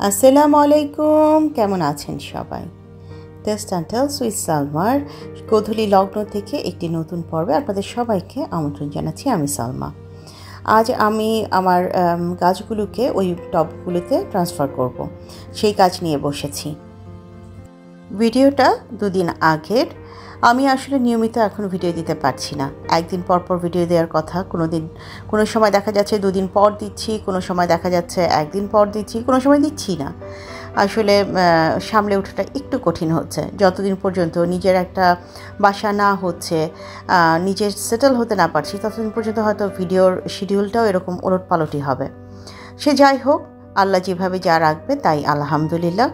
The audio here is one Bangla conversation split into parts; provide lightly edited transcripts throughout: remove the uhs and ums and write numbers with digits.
আসসালামু আলাইকুম, কেমন আছেন সবাই? টেস্ট অ্যান্ড টেলস উইথ সালমার গোধূলি লগ্ন থেকে একটি নতুন পর্বে আপনাদের সবাইকে আমন্ত্রণ জানাচ্ছি। আমি সালমা। আজ আমি আমার গাছগুলোকে ওই টবগুলোতে ট্রান্সফার করব, সেই কাজ নিয়ে বসেছি। ভিডিওটা দুদিন আগের। আমি আসলে নিয়মিত এখন ভিডিও দিতে পারছি না। একদিন পর পর ভিডিও দেওয়ার কথা, কোনো সময় দেখা যাচ্ছে দুদিন পর দিচ্ছি, কোনো সময় দেখা যাচ্ছে একদিন পর দিচ্ছি, কোনো সময় দিচ্ছি না। আসলে সামলে ওঠাটা একটু কঠিন হচ্ছে। যতদিন পর্যন্ত নিজের একটা বাসা না হচ্ছে, নিজের সেটেল হতে না পারছি, ততদিন পর্যন্ত হয়তো ভিডিওর শিডিউলটাও এরকম ওলটপালটই হবে। সে যাই হোক, আল্লাহ যেভাবে যা রাখবে তাই আলহামদুলিল্লাহ।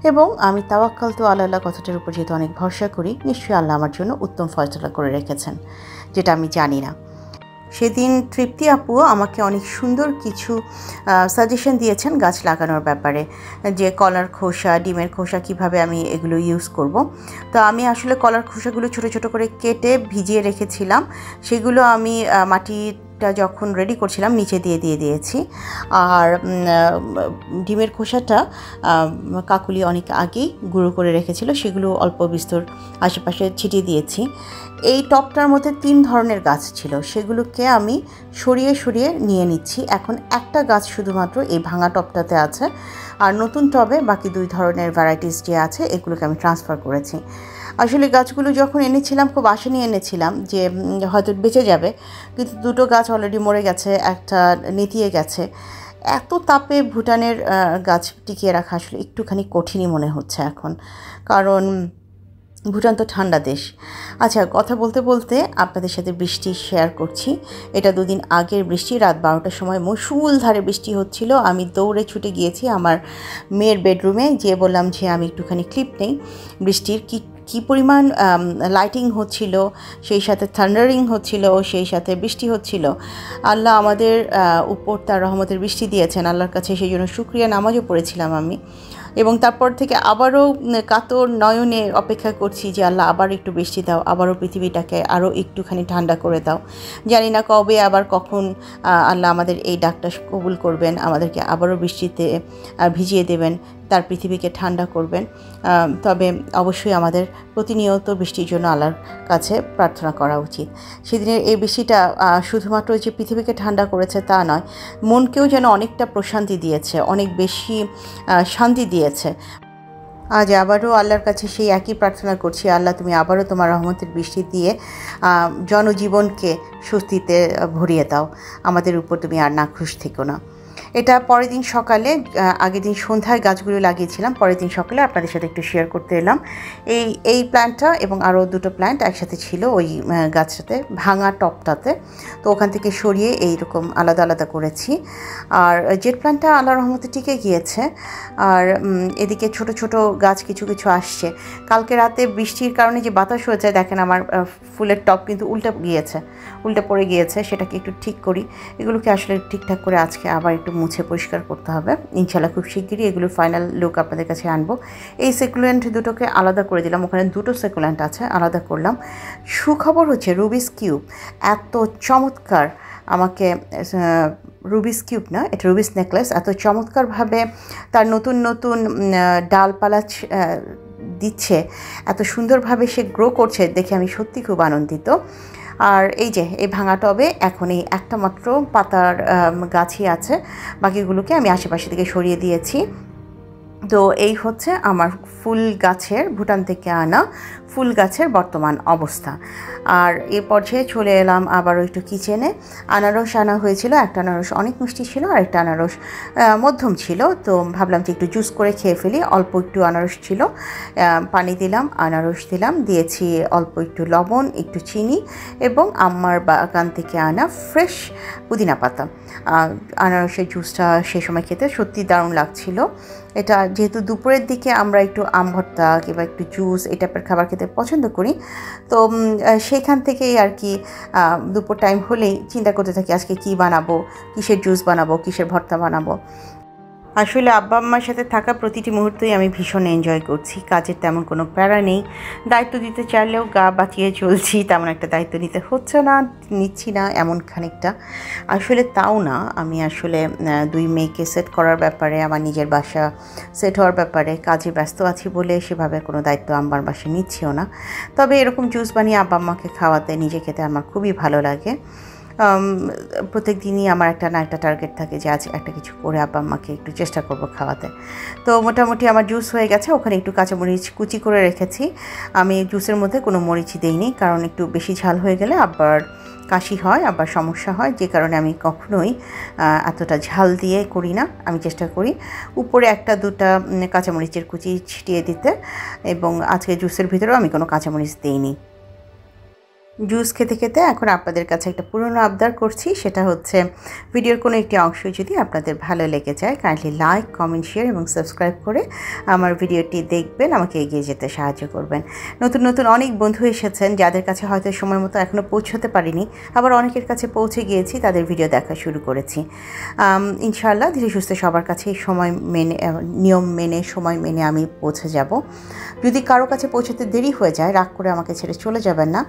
এবং আমি তাওয়াক্কাল তো আল্লাহ কথাটার উপর যেহেতু অনেক ভরসা করি, নিশ্চয়ই আল্লাহ আমার জন্য উত্তম ফয়সালা করে রেখেছেন, যেটা আমি জানি না। সেদিন তৃপ্তি আপুও আমাকে অনেক সুন্দর কিছু সাজেশন দিয়েছেন গাছ লাগানোর ব্যাপারে, যে কলার খোসা, ডিমের খোসা কিভাবে আমি এগুলো ইউজ করব। তো আমি আসলে কলার খোসাগুলো ছোট ছোট করে কেটে ভিজিয়ে রেখেছিলাম। সেগুলো আমি মাটিটা যখন রেডি করছিলাম নিচে দিয়ে দিয়েছি। আর ডিমের খোসাটা কাকুলি অনেক আগেই গুঁড়ো করে রেখেছিল, সেগুলো অল্প বিস্তর আশেপাশে ছিটিয়ে দিয়েছি। এই টবটার মধ্যে 3 ধরনের গাছ ছিল, সেগুলোকে আমি সরিয়ে নিয়ে নিচ্ছি। এখন একটা গাছ শুধুমাত্র এই ভাঙা টবটাতে আছে, আর নতুন টবে বাকি 2 ধরনের ভ্যারাইটিস যে আছে এগুলোকে আমি ট্রান্সফার করেছি। আসলে গাছগুলো যখন এনেছিলাম খুব আশা নিয়ে এনেছিলাম যে হয়তো বেঁচে যাবে, কিন্তু 2টো গাছ অলরেডি মরে গেছে, একটা নেতিয়ে গেছে। এত তাপে ভুটানের গাছ টিকিয়ে রাখা আসলে একটুখানি কঠিনই মনে হচ্ছে এখন, কারণ ভুটান তো ঠান্ডা দেশ। আচ্ছা, কথা বলতে বলতে আপনাদের সাথে বৃষ্টি শেয়ার করছি। এটা 2 দিন আগের বৃষ্টি। রাত 12টার সময় মুষলধারে বৃষ্টি হচ্ছিল। আমি দৌড়ে ছুটে গিয়েছি আমার মেয়ের বেডরুমে, গিয়ে বললাম যে আমি একটুখানি ক্লিপ নেই। বৃষ্টির কি পরিমাণ লাইটিং হচ্ছিল, সেই সাথে থান্ডারিং হচ্ছিল, সেই সাথে বৃষ্টি হচ্ছিল। আল্লাহ আমাদের উপর তার রহমতের বৃষ্টি দিয়েছেন, আল্লাহর কাছে সেই জন্য শুকরিয়া নামাজও পড়েছিলাম আমি। এবং তারপর থেকে আবারও কাতর নয়নে অপেক্ষা করছি যে আল্লাহ আবার একটু বৃষ্টি দাও, আবারও পৃথিবীটাকে আরও একটুখানি ঠান্ডা করে দাও। জানি না কবে আবার কখন আল্লাহ আমাদের এই ডাকটা কবুল করবেন, আমাদেরকে আবারও বৃষ্টিতে ভিজিয়ে দেবেন, তার পৃথিবীকে ঠান্ডা করবেন। তবে অবশ্যই আমাদের প্রতিনিয়ত বৃষ্টির জন্য আল্লাহর কাছে প্রার্থনা করা উচিত। সেদিনের এই বৃষ্টিটা শুধুমাত্র যে পৃথিবীকে ঠান্ডা করেছে তা নয়, মনকেও যেন অনেকটা প্রশান্তি দিয়েছে, অনেক বেশি শান্তি দিয়েছে। আজ আবারও আল্লাহর কাছে সেই একই প্রার্থনা করছি, আল্লাহ তুমি আবারও তোমার রহমতের বৃষ্টি দিয়ে জনজীবনকে স্বস্তিতে ভরিয়ে দাও, আমাদের উপর তুমি আর নাখুশ থেকো না। এটা পরের দিন সকালে, আগের দিন সন্ধ্যায় গাছগুলো লাগিয়েছিলাম, পরের দিন সকালে আপনাদের সাথে একটু শেয়ার করতে এলাম। এই প্ল্যান্টটা এবং আরও 2টো প্ল্যান্ট একসাথে ছিল ওই গাছটাতে, ভাঙা টপটাতে। তো ওখান থেকে সরিয়ে এইরকম আলাদা আলাদা করেছি। আর জেট প্ল্যান্টটা আল্লাহর রহমতে টিকে গিয়েছে। আর এদিকে ছোট ছোট গাছ কিছু আসছে। কালকে রাতে বৃষ্টির কারণে যে বাতাস হয়েছে, দেখেন আমার ফুলের টপ কিন্তু উল্টে পড়ে গিয়েছে, সেটাকে একটু ঠিক করি। এগুলোকে আসলে ঠিকঠাক করে আজকে আবার একটু মুছে পরিষ্কার করতে হবে। ইনশাআল্লাহ খুব শিগগিরই এগুলোর ফাইনাল লুক আপনাদের কাছে আনবো। এই সেকুলেন্ট দুটোকে আলাদা করে দিলাম, ওখানে 2টো সেকুলেন্ট আছে, আলাদা করলাম। সুখবর হচ্ছে রুবিস কিউব এত চমৎকার, আমাকে রুবিস কিউব না, এটা রুবিস নেকলেস, এত চমৎকারভাবে তার নতুন ডালপালা দিচ্ছে, এত সুন্দরভাবে সে গ্রো করছে, দেখে আমি সত্যি খুব আনন্দিত। আর এই যে এই ভাঙা টবে এখন এই একটা মাত্র পাতার গাছই আছে, বাকিগুলোকে আমি আশেপাশে থেকে সরিয়ে দিয়েছি। তো এই হচ্ছে আমার ফুল গাছের, ভুটান থেকে আনা ফুল গাছের বর্তমান অবস্থা। আর এ পর্যায়ে চলে এলাম আবারও একটু কিচেনে। আনারস আনা হয়েছিল, একটা আনারস অনেক মিষ্টি ছিল আর একটা আনারস মধ্যম ছিল। তো ভাবলাম যে একটু জুস করে খেয়ে ফেলি। অল্প একটু আনারস ছিল, পানি দিলাম, আনারস দিলাম, দিয়েছি অল্প একটু লবণ, একটু চিনি এবং আমার বাগান থেকে আনা ফ্রেশ পুদিনা পাতা। আনারসের জুসটা সে সময় খেতে সত্যি দারুণ লাগছিল। এটা যেহেতু দুপুরের দিকে আমরা একটু আম ভর্তা কিংবা একটু জুস এই টাইপের খাবার খেতে পছন্দ করি, তো সেইখান থেকেই আর কি দুপুর টাইম হলেই চিন্তা করতে থাকি আজকে কী বানাবো, কিসের জুস বানাবো, কিসের ভর্তা বানাবো। আসলে আব্বা আম্মার সাথে থাকা প্রতিটি মুহূর্তই আমি ভীষণ এনজয় করছি। কাজের তেমন কোনো প্যারা নেই, দায়িত্ব দিতে চাইলেও গা বাঁচিয়ে চলছি, তেমন একটা দায়িত্ব নিতে হচ্ছে না, নিচ্ছি না এমন খানিকটা। আসলে তাও না, আমি আসলে 2 মেয়েকে সেট করার ব্যাপারে, আমার নিজের বাসা সেট হওয়ার ব্যাপারে কাজে ব্যস্ত আছি বলে সেভাবে কোনো দায়িত্ব আম্মার বাসায় নিচ্ছিও না। তবে এরকম জুস বানিয়ে আব্বা আম্মাকে খাওয়াতে, নিজে খেতে আমার খুবই ভালো লাগে। প্রত্যেক দিনই আমার একটা না একটা টার্গেট থাকে যে আজ একটা কিছু করে আব্বা আম্মাকে একটু চেষ্টা করব খাওয়াতে। তো মোটামুটি আমার জুস হয়ে গেছে, ওখানে একটু কাঁচামরিচ কুচি করে রেখেছি। আমি জুসের মধ্যে কোনো মরিচই দেইনি, কারণ একটু বেশি ঝাল হয়ে গেলে আবার কাশি হয়, আবার সমস্যা হয়, যে কারণে আমি কখনোই এতটা ঝাল দিয়ে করি না। আমি চেষ্টা করি উপরে 1-2টা কাঁচামরিচের কুচি ছিটিয়ে দিতে, এবং আজকে জুসের ভিতরেও আমি কোনো কাঁচামরিচ দিইনি। জুস খেতে খেতে এখন আপনাদের কাছে একটা পুরনো আবদার করছি, সেটা হচ্ছে ভিডিওর কোনো একটি অংশ যদি আপনাদের ভালো লেগে যায়, কাইন্ডলি লাইক, কমেন্ট, শেয়ার এবং সাবস্ক্রাইব করে আমার ভিডিওটি দেখবেন, আমাকে এগিয়ে যেতে সাহায্য করবেন। নতুন নতুন অনেক বন্ধু এসেছেন যাদের কাছে হয়তো সময় মতো এখনও পৌঁছতে পারিনি, আবার অনেকের কাছে পৌঁছে গিয়েছি, তাদের ভিডিও দেখা শুরু করেছি। ইনশাআল্লাহ ধীরে সুস্থে সবার কাছে সময় মেনে, নিয়ম মেনে, সময় মেনে আমি পৌঁছে যাব। যদি কারো কাছে পৌঁছতে দেরি হয়ে যায়, রাগ করে আমাকে ছেড়ে চলে যাবেন না।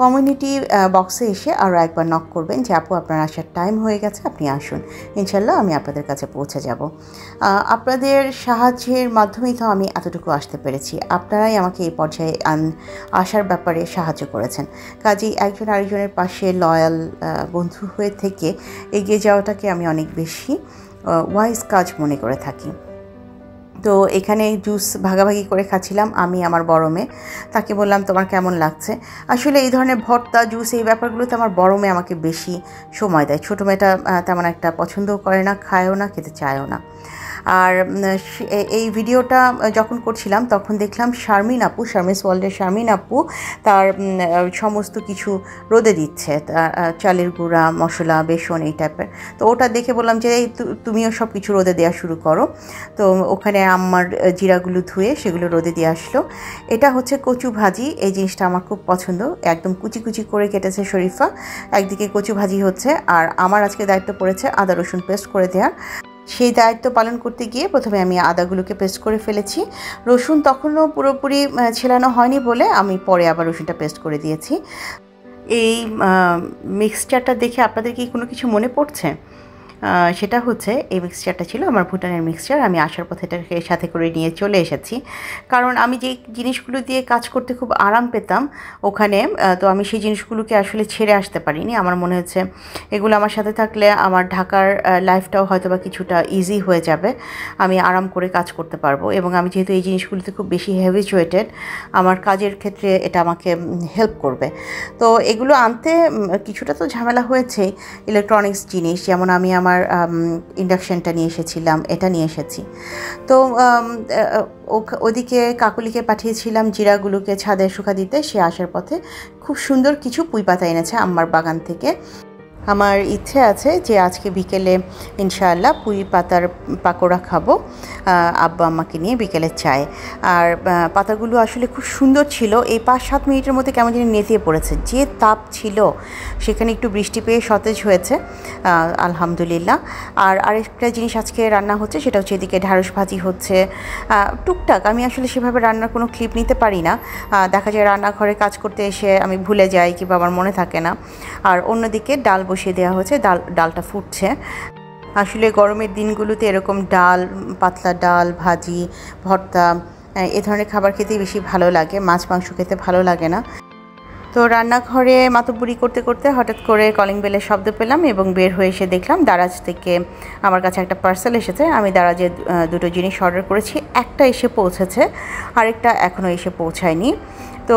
কমিউনিটি বক্সে এসে আরও একবার নক করবেন যে আপু আপনার আসার টাইম হয়ে গেছে, আপনি আসুন, ইনশাল্লাহ আমি আপনাদের কাছে পৌঁছে যাব। আপনাদের সাহায্যের মাধ্যমেই তো আমি এতটুকু আসতে পেরেছি, আপনারাই আমাকে এই পর্যায়ে আসার ব্যাপারে সাহায্য করেছেন। কাজেই একজন আরেকজনের পাশে লয়াল বন্ধু হয়ে থেকে এগিয়ে যাওয়াটাকে আমি অনেক বেশি ওয়াইজ কাজ মনে করে থাকি। তো এখানে জুস ভাগাভাগি করে খাচ্ছিলাম আমি, আমার বড় মেয়ে। তাকে বললাম তোমার কেমন লাগছে। আসলে এই ধরনের ভর্তা, জুস, এই ব্যাপারগুলোতে আমার বড় মেয়ে আমাকে বেশি সময় দেয়। ছোটো মেয়েটা তেমন একটা পছন্দও করে না, খায়ও না, খেতে চায়ও না। আর এই ভিডিওটা যখন করছিলাম তখন দেখলাম শারমিন আপু, শারমিস ওয়ার্ল্ডের শারমিন আপু তার সমস্ত কিছু রোদে দিচ্ছে, চালের গুঁড়া, মশলা, বেসন, এই টাইপের। তো ওটা দেখে বললাম যে এই তুমিও সব কিছু রোদে দেওয়া শুরু করো। তো ওখানে আমার জিরাগুলো ধুয়ে সেগুলো রোদে দিয়ে আসলো। এটা হচ্ছে কচু ভাজি, এই জিনিসটা আমার খুব পছন্দ, একদম কুচি কুচি করে কেটেছে শরীফা। একদিকে কচু ভাজি হচ্ছে, আর আমার আজকে দায়িত্ব পড়েছে আদা রসুন পেস্ট করে দেওয়ার। সেই দায়িত্ব পালন করতে গিয়ে প্রথমে আমি আদাগুলোকে পেস্ট করে ফেলেছি। রসুন তখনও পুরোপুরি ছেলানো হয়নি বলে আমি পরে আবার রসুনটা পেস্ট করে দিয়েছি। এই মিক্সচারটা দেখে আপনাদের কি কোনো কিছু মনে পড়ছে? সেটা হচ্ছে এই মিক্সচারটা ছিল আমার ভুটানের মিক্সচার। আমি আসার পথে এটাকে সাথে করে নিয়ে চলে এসেছি, কারণ আমি যে জিনিসগুলো দিয়ে কাজ করতে খুব আরাম পেতাম ওখানে, তো আমি সেই জিনিসগুলোকে আসলে ছেড়ে আসতে পারিনি। আমার মনে হচ্ছে এগুলো আমার সাথে থাকলে আমার ঢাকার লাইফটাও হয়তো বা কিছুটা ইজি হয়ে যাবে, আমি আরাম করে কাজ করতে পারবো। এবং আমি যেহেতু এই জিনিসগুলোতে খুব বেশি হ্যাবিচুয়েটেড, আমার কাজের ক্ষেত্রে এটা আমাকে হেল্প করবে। তো এগুলো আনতে কিছুটা তো ঝামেলা হয়েছে। ইলেকট্রনিক্স জিনিস যেমন আমি আমার ইন্ডাকশানটা নিয়ে এসেছিলাম, এটা নিয়ে এসেছি। তো ওদিকে কাকুলিকে পাঠিয়েছিলাম জিরাগুলোকে ছাদে শুকা দিতে, সে আসার পথে খুব সুন্দর কিছু পুঁই পাতা এনেছে আমার বাগান থেকে। আমার ইচ্ছে আছে যে আজকে বিকেলে ইনশাআল্লাহ পুঁই পাতার পাকোড়া খাবো আব্বা আম্মাকে নিয়ে বিকেলের চায়ে। আর পাতাগুলো আসলে খুব সুন্দর ছিল, এই 5-7 মিনিটের মধ্যে কেমন যেন নেতিয়ে পড়েছে, যে তাপ ছিল সেখানে একটু বৃষ্টি পেয়ে সতেজ হয়েছে আলহামদুলিল্লাহ। আর আরেকটা জিনিস আজকে রান্না হচ্ছে, সেটা হচ্ছে এদিকে ঢ্যাঁড়স ভাজি হচ্ছে। টুকটাক আমি আসলে সেভাবে রান্নার কোনো ক্লিপ নিতে পারি না, দেখা যায় রান্নাঘরে কাজ করতে এসে আমি ভুলে যাই কিংবা আমার মনে থাকে না। আর অন্যদিকে ডাল বসিয়ে দেওয়া হয়েছে, ডালটা ফুটছে। আসলে গরমের দিনগুলোতে এরকম ডাল, পাতলা ডাল, ভাজি, ভর্তা, এ ধরনের খাবার খেতেই বেশি ভালো লাগে, মাছ মাংস খেতে ভালো লাগে না। তো রান্নাঘরে মাতব্বরি করতে করতে হঠাৎ করে কলিং বেলের শব্দ পেলাম এবং বের হয়ে এসে দেখলাম দারাজ থেকে আমার কাছে একটা পার্সেল এসেছে। আমি দারাজে 2টো জিনিস অর্ডার করেছি, একটা এসে পৌঁছেছে, আরেকটা এখনও এসে পৌঁছায়নি। তো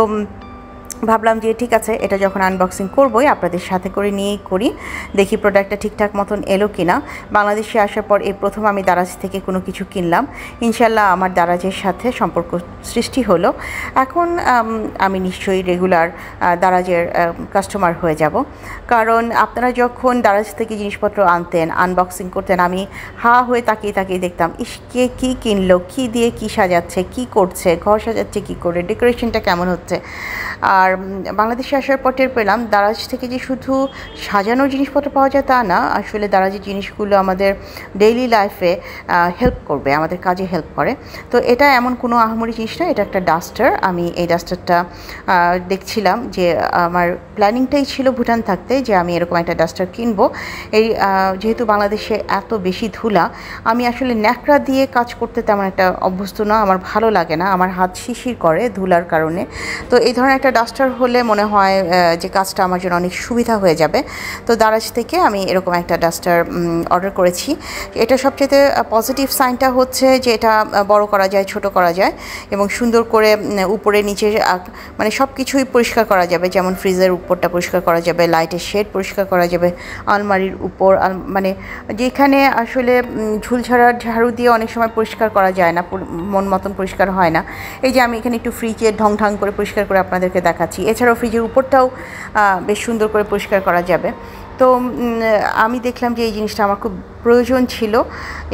ভাবলাম যে ঠিক আছে, এটা যখন আনবক্সিং করবোই আপনাদের সাথে করে নিয়েই করি, দেখি প্রোডাক্টটা ঠিকঠাক মতন এলো কিনা। বাংলাদেশে আসার পর এই প্রথম আমি দারাজ থেকে কোনো কিছু কিনলাম, ইনশাল্লাহ আমার দারাজের সাথে সম্পর্ক সৃষ্টি হলো। এখন আমি নিশ্চয়ই রেগুলার দারাজের কাস্টমার হয়ে যাব, কারণ আপনারা যখন দারাজ থেকে জিনিসপত্র আনতেন, আনবক্সিং করতেন, আমি হা হয়ে তাকিয়ে তাকিয়ে দেখতাম ইস কে কী কিনলো, কী দিয়ে কী সাজাচ্ছে, কী করছে, ঘর সাজাচ্ছে কী করে, ডেকোরেশনটা কেমন হচ্ছে। আর বাংলাদেশে আসার পর টের পেলাম দারাজ থেকে যে শুধু সাজানোর জিনিসপত্র পাওয়া যায় তা না, আসলে দারাজের জিনিসগুলো আমাদের ডেইলি লাইফে হেল্প করবে, আমাদের কাজে হেল্প করে। তো এটা এমন কোনো আহামরি জিনিস না, এটা একটা ডাস্টার। আমি এই ডাস্টারটা দেখছিলাম যে আমার প্ল্যানিংটাই ছিল ভুটান থাকতে যে আমি এরকম একটা ডাস্টার কিনবো। এই যেহেতু বাংলাদেশে এত বেশি ধুলা, আমি আসলে ন্যাকড়া দিয়ে কাজ করতে তেমন একটা অভ্যস্ত না, আমার ভালো লাগে না, আমার হাত শিরশির করে ধুলার কারণে। তো এই ধরনের একটা ডাস্টার হলে মনে হয় যে কাজটা আমার জন্য অনেক সুবিধা হয়ে যাবে। তো দারাজ থেকে আমি এরকম একটা ডাস্টার অর্ডার করেছি। এটা সবচেয়ে পজিটিভ সাইনটা হচ্ছে যে এটা বড় করা যায়, ছোট করা যায় এবং সুন্দর করে উপরে নিচে মানে সব কিছুই পরিষ্কার করা যাবে। যেমন ফ্রিজের উপরটা পরিষ্কার করা যাবে, লাইটের শেড পরিষ্কার করা যাবে, আলমারির উপর মানে যেখানে আসলে ঝুলঝাড়া ঝাড়ু দিয়ে অনেক সময় পরিষ্কার করা যায় না, মন মতন পরিষ্কার হয় না। এই যে আমি এখানে একটু ফ্রিজে ঢং ঢং করে পরিষ্কার করে আপনাদেরকে দেখাচ্ছি। এছাড়াও ফ্রিজের উপরটাও বেশ সুন্দর করে পরিষ্কার করা যাবে। তো আমি দেখলাম যে এই জিনিসটা আমার খুব প্রয়োজন ছিল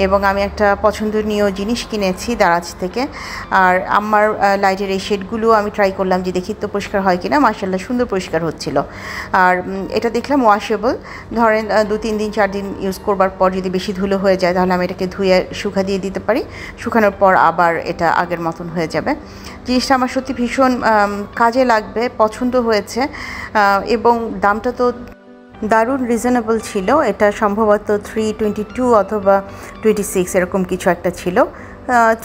এবং আমি একটা পছন্দনীয় জিনিস কিনেছি দারাজ থেকে। আর আমার লাইটের এই শেডগুলো আমি ট্রাই করলাম যে দেখি তো পরিষ্কার হয় কিনা। মাশাআল্লাহ সুন্দর পরিষ্কার হচ্ছিল। আর এটা দেখলাম ওয়াশেবল, ধরেন 2-3 দিন 4 দিন ইউজ করবার পর যদি বেশি ধুলো হয়ে যায় তাহলে আমি এটাকে ধুয়ে শুকা দিয়ে দিতে পারি, শুকানোর পর আবার এটা আগের মতন হয়ে যাবে। জিনিসটা আমার সত্যি ভীষণ কাজে লাগবে, পছন্দ হয়েছে এবং দামটা তো দারুণ রিজনেবল ছিল। এটা সম্ভবত 322 অথবা 26 এরকম কিছু একটা ছিল।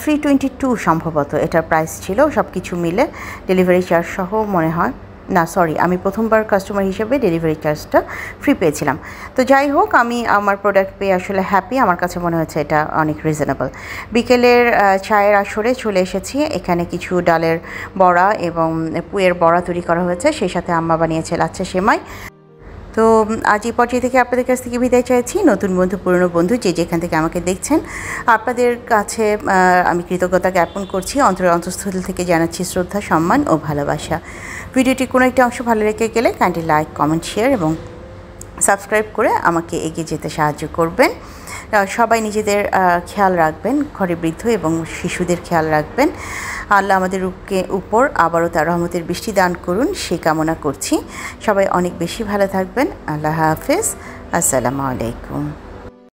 322 সম্ভবত এটার প্রাইস ছিল, সব কিছু মিলে ডেলিভারি চার্জ সহ মনে হয়। না সরি, আমি প্রথমবার কাস্টমার হিসেবে ডেলিভারি চার্জটা ফ্রি পেয়েছিলাম। তো যাই হোক, আমি আমার প্রোডাক্ট পেয়ে আসলে হ্যাপি। আমার কাছে মনে হচ্ছে এটা অনেক রিজনেবল। বিকেলের চায়ের আসরে চলে এসেছি। এখানে কিছু ডালের বড়া এবং পুয়ের বড়া তৈরি করা হয়েছে, সেই সাথে আম্মা বানিয়েছে লাচ্ছা সেমাই। তো আজ এই পর্যায়ে থেকে আপনাদের কাছ থেকে বিদায় চাইছি। নতুন বন্ধু, পুরনো বন্ধু, যে যেখান থেকে আমাকে দেখছেন, আপনাদের কাছে আমি কৃতজ্ঞতা জ্ঞাপন করছি। অন্তঃস্থল থেকে জানাচ্ছি শ্রদ্ধা, সম্মান ও ভালোবাসা। ভিডিওটি কোনো একটি অংশ ভালো লেগে গেলে কাইন্ডলি লাইক, কমেন্ট, শেয়ার এবং সাবস্ক্রাইব করে আমাকে এগিয়ে যেতে সাহায্য করবেন। সবাই নিজেদের খেয়াল রাখবেন, ঘরে বৃদ্ধ এবং শিশুদের খেয়াল রাখবেন। আল্লাহ আমাদের উপর আবারও তার রহমতের বৃষ্টি দান করুন, সে কামনা করছি। সবাই অনেক বেশি ভালো থাকবেন। আল্লাহ হাফেজ। আসসালামু আলাইকুম।